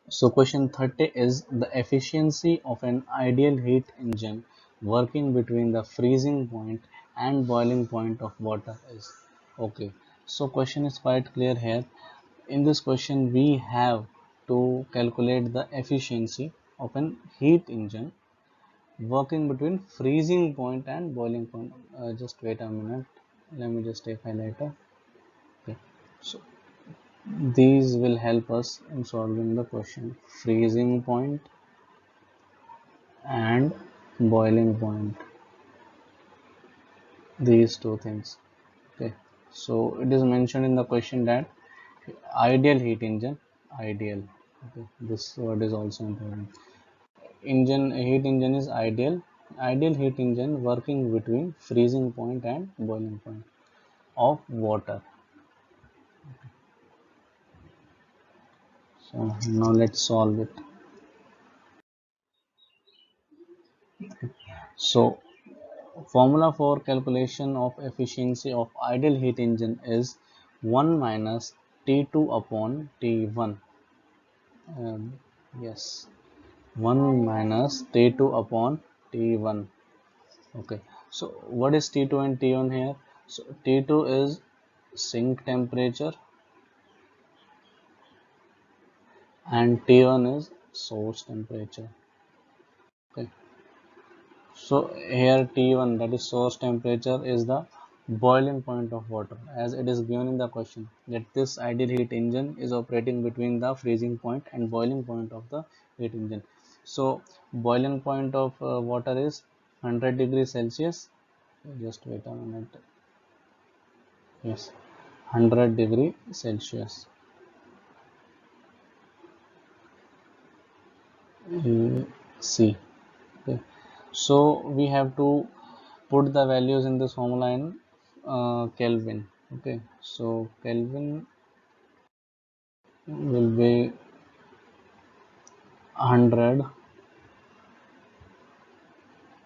So question 30 is the efficiency of an ideal heat engine working between the freezing point and boiling point of water is. Okay, so question is quite clear here. In this question we have to calculate the efficiency of an heat engine working between freezing point and boiling point. Just wait a minute, let me just take highlighter. Okay, so these will help us in solving the question: freezing point and boiling point, these two things. Okay, so it is mentioned in the question that ideal heat engine, ideal, okay, this word is also important. Engine, heat engine is ideal, ideal heat engine working between freezing point and boiling point of water. So now let's solve it. So formula for calculation of efficiency of ideal heat engine is 1 minus T2 upon T1. Yes, 1 minus T2 upon T1. Okay, so what is T2 and T1 here? So T2 is sink temperature and T1 is source temperature. Okay, so here T1, that is source temperature, is the boiling point of water, as it is given in the question that this ideal heat engine is operating between the freezing point and boiling point of the heat engine. So boiling point of water is 100 degrees Celsius. Just wait a minute. Yes, 100 degree Celsius. C. Okay. So we have to put the values in this formula in Kelvin. Okay, so Kelvin will be 100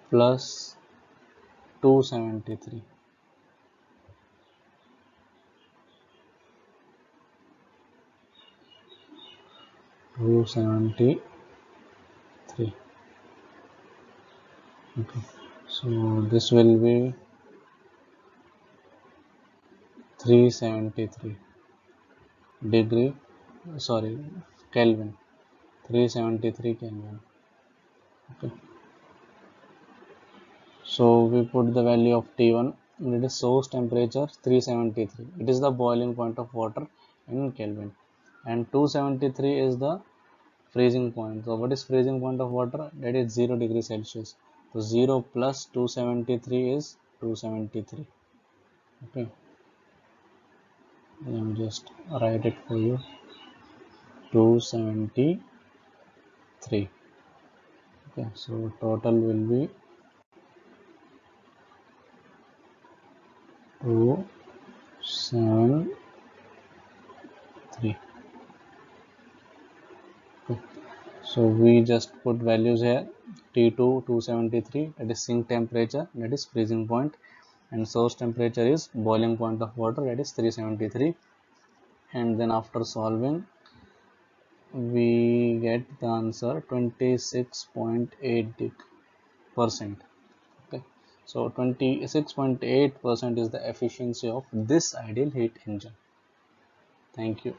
plus 273. 273. Okay, so this will be 373 degree, sorry, Kelvin, 373 Kelvin. Okay, so we put the value of T1, it is source temperature 373, it is the boiling point of water in Kelvin, and 273 is the freezing point. So what is freezing point of water? That is 0 degree Celsius. So 0 plus 273 is 273. Okay, let me just write it for you. 273. Okay, so total will be 273. Okay, so we just put values here. T2 273, that is sink temperature, that is freezing point, and source temperature is boiling point of water, that is 373. And then after solving we get the answer 26.8%. Okay, so 26.8% is the efficiency of this ideal heat engine. Thank you.